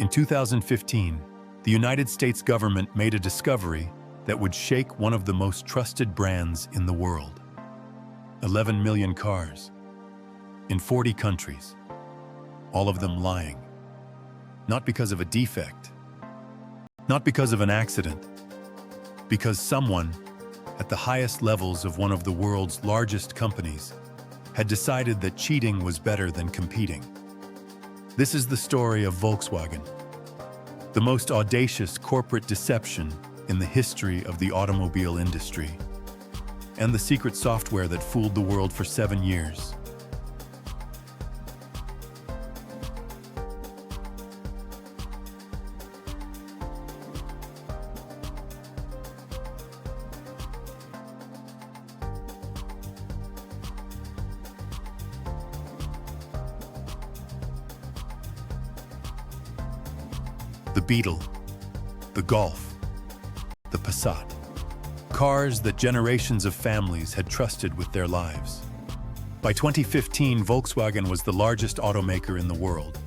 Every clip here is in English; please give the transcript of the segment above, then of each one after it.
In 2015, the United States government made a discovery that would shake one of the most trusted brands in the world. 11 million cars in 40 countries, all of them lying. Not because of a defect, not because of an accident, because someone at the highest levels of one of the world's largest companies had decided that cheating was better than competing. This is the story of Volkswagen, the most audacious corporate deception in the history of the automobile industry, and the secret software that fooled the world for 7 years. The Beetle, the Golf, the Passat. Cars that generations of families had trusted with their lives. By 2015, Volkswagen was the largest automaker in the world,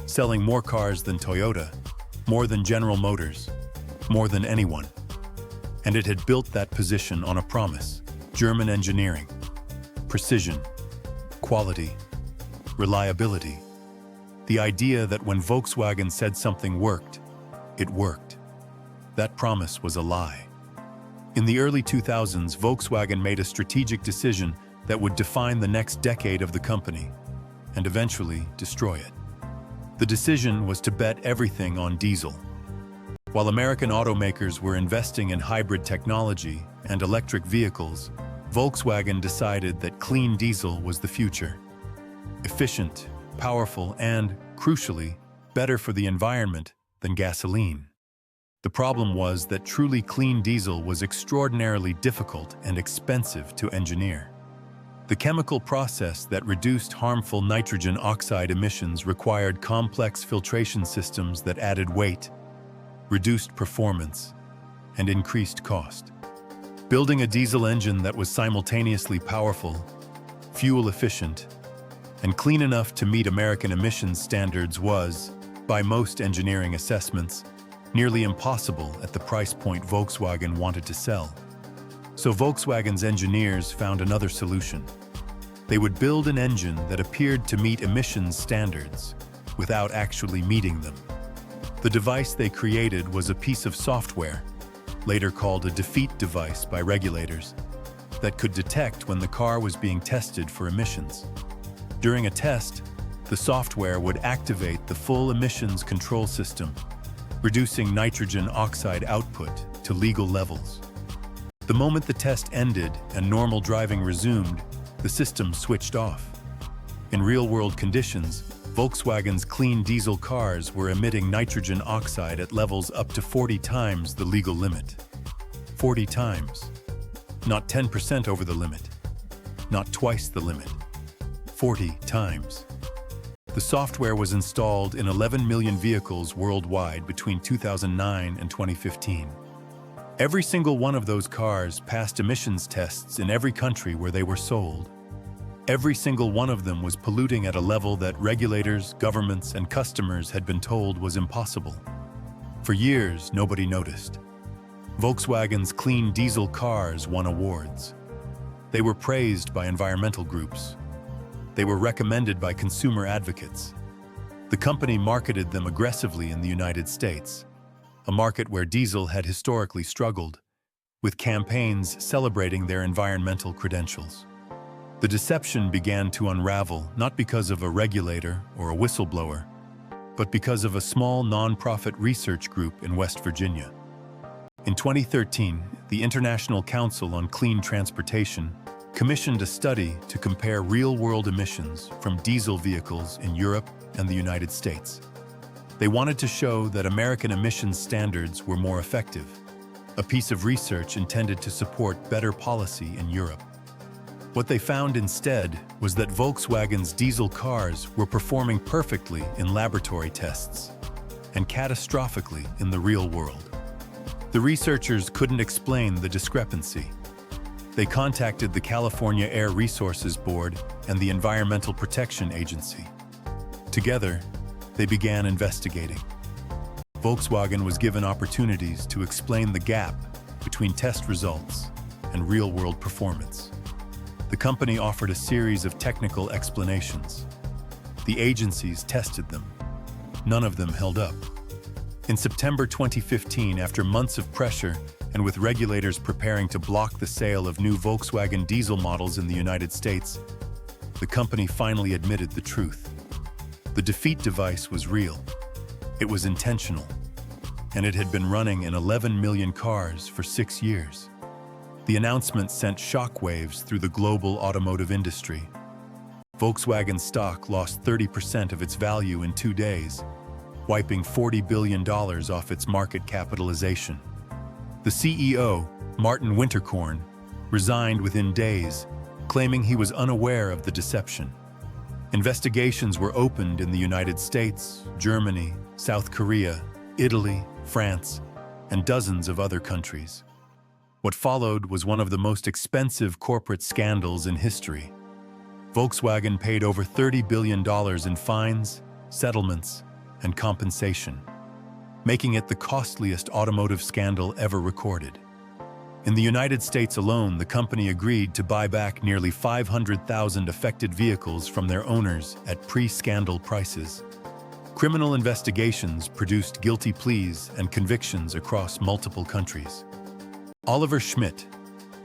selling more cars than Toyota, more than General Motors, more than anyone. And it had built that position on a promise: German engineering, precision, quality, reliability. The idea that when Volkswagen said something worked, it worked. That promise was a lie. In the early 2000s, Volkswagen made a strategic decision that would define the next decade of the company and eventually destroy it. The decision was to bet everything on diesel. While American automakers were investing in hybrid technology and electric vehicles, Volkswagen decided that clean diesel was the future. Efficient, powerful, and, crucially, better for the environment than gasoline. The problem was that truly clean diesel was extraordinarily difficult and expensive to engineer. The chemical process that reduced harmful nitrogen oxide emissions required complex filtration systems that added weight, reduced performance, and increased cost. Building a diesel engine that was simultaneously powerful, fuel-efficient, and clean enough to meet American emissions standards was, by most engineering assessments, nearly impossible at the price point Volkswagen wanted to sell. So Volkswagen's engineers found another solution. They would build an engine that appeared to meet emissions standards without actually meeting them. The device they created was a piece of software, later called a defeat device by regulators, that could detect when the car was being tested for emissions. During a test, the software would activate the full emissions control system, reducing nitrogen oxide output to legal levels. The moment the test ended and normal driving resumed, the system switched off. In real-world conditions, Volkswagen's clean diesel cars were emitting nitrogen oxide at levels up to 40 times the legal limit. 40 times. Not 10% over the limit. Not twice the limit. 40 times. The software was installed in 11 million vehicles worldwide between 2009 and 2015. Every single one of those cars passed emissions tests in every country where they were sold. Every single one of them was polluting at a level that regulators, governments, and customers had been told was impossible. For years, nobody noticed. Volkswagen's clean diesel cars won awards. They were praised by environmental groups. They were recommended by consumer advocates. The company marketed them aggressively in the United States, a market where diesel had historically struggled, with campaigns celebrating their environmental credentials. The deception began to unravel not because of a regulator or a whistleblower, but because of a small nonprofit research group in West Virginia. In 2013, the International Council on Clean Transportation commissioned a study to compare real-world emissions from diesel vehicles in Europe and the United States. They wanted to show that American emissions standards were more effective, a piece of research intended to support better policy in Europe. What they found instead was that Volkswagen's diesel cars were performing perfectly in laboratory tests and catastrophically in the real world. The researchers couldn't explain the discrepancy. They contacted the California Air Resources Board and the Environmental Protection Agency. Together, they began investigating. Volkswagen was given opportunities to explain the gap between test results and real-world performance. The company offered a series of technical explanations. The agencies tested them. None of them held up. In September 2015, after months of pressure and with regulators preparing to block the sale of new Volkswagen diesel models in the United States, the company finally admitted the truth. The defeat device was real. It was intentional, and it had been running in 11 million cars for 6 years. The announcement sent shockwaves through the global automotive industry. Volkswagen stock lost 30% of its value in 2 days, wiping $40 billion off its market capitalization. The CEO, Martin Winterkorn, resigned within days, claiming he was unaware of the deception. Investigations were opened in the United States, Germany, South Korea, Italy, France, and dozens of other countries. What followed was one of the most expensive corporate scandals in history. Volkswagen paid over $30 billion in fines, settlements, and compensation, making it the costliest automotive scandal ever recorded. In the United States alone, the company agreed to buy back nearly 500,000 affected vehicles from their owners at pre-scandal prices. Criminal investigations produced guilty pleas and convictions across multiple countries. Oliver Schmidt,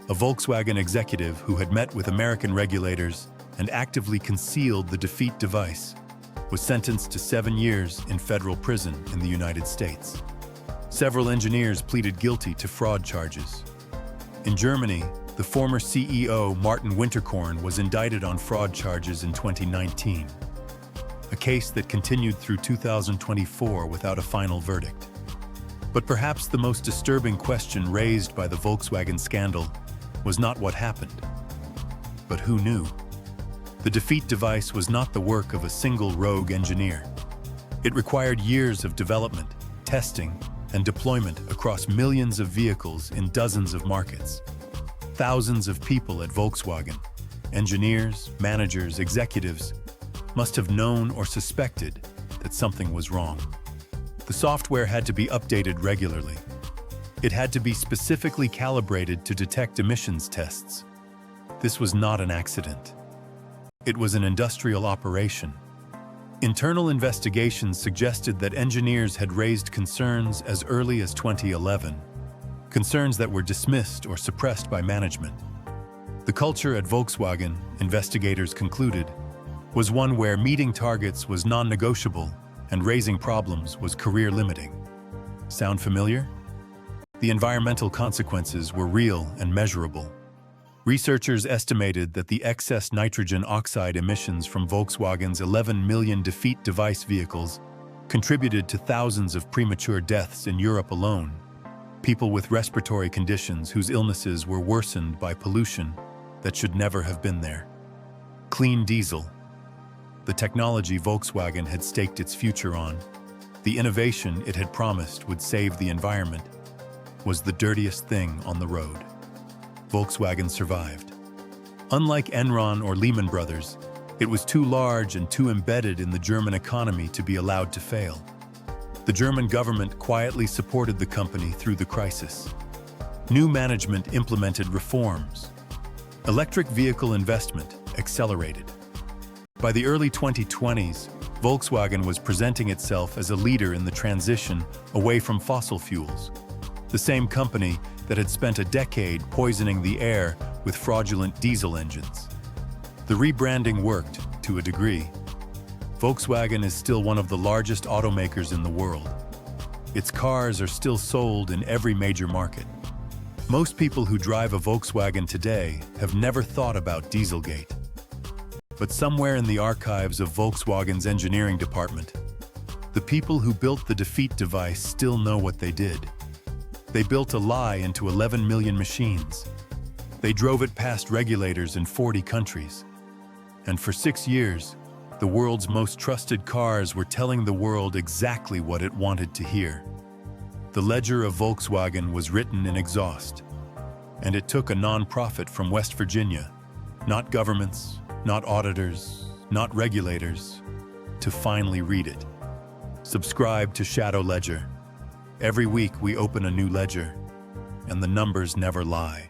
a Volkswagen executive who had met with American regulators and actively concealed the defeat device, was sentenced to 7 years in federal prison in the United States. Several engineers pleaded guilty to fraud charges. In Germany, the former CEO Martin Winterkorn was indicted on fraud charges in 2019, a case that continued through 2024 without a final verdict. But perhaps the most disturbing question raised by the Volkswagen scandal was not what happened, but who knew. The defeat device was not the work of a single rogue engineer. It required years of development, testing, and deployment across millions of vehicles in dozens of markets. Thousands of people at Volkswagen, engineers, managers, executives, must have known or suspected that something was wrong. The software had to be updated regularly. It had to be specifically calibrated to detect emissions tests. This was not an accident. It was an industrial operation. Internal investigations suggested that engineers had raised concerns as early as 2011, concerns that were dismissed or suppressed by management. The culture at Volkswagen, investigators concluded, was one where meeting targets was non-negotiable and raising problems was career-limiting. Sound familiar? The environmental consequences were real and measurable. Researchers estimated that the excess nitrogen oxide emissions from Volkswagen's 11 million defeat device vehicles contributed to thousands of premature deaths in Europe alone. People with respiratory conditions whose illnesses were worsened by pollution that should never have been there. Clean diesel, the technology Volkswagen had staked its future on, the innovation it had promised would save the environment, was the dirtiest thing on the road. Volkswagen survived. Unlike Enron or Lehman Brothers, it was too large and too embedded in the German economy to be allowed to fail. The German government quietly supported the company through the crisis. New management implemented reforms. Electric vehicle investment accelerated. By the early 2020s, Volkswagen was presenting itself as a leader in the transition away from fossil fuels. The same company that had spent a decade poisoning the air with fraudulent diesel engines. The rebranding worked, to a degree. Volkswagen is still one of the largest automakers in the world. Its cars are still sold in every major market. Most people who drive a Volkswagen today have never thought about Dieselgate. But somewhere in the archives of Volkswagen's engineering department, the people who built the defeat device still know what they did. They built a lie into 11 million machines. They drove it past regulators in 40 countries. And for 6 years, the world's most trusted cars were telling the world exactly what it wanted to hear. The ledger of Volkswagen was written in exhaust, and it took a non-profit from West Virginia, not governments, not auditors, not regulators, to finally read it. Subscribe to Shadow Ledger. Every week we open a new ledger, and the numbers never lie.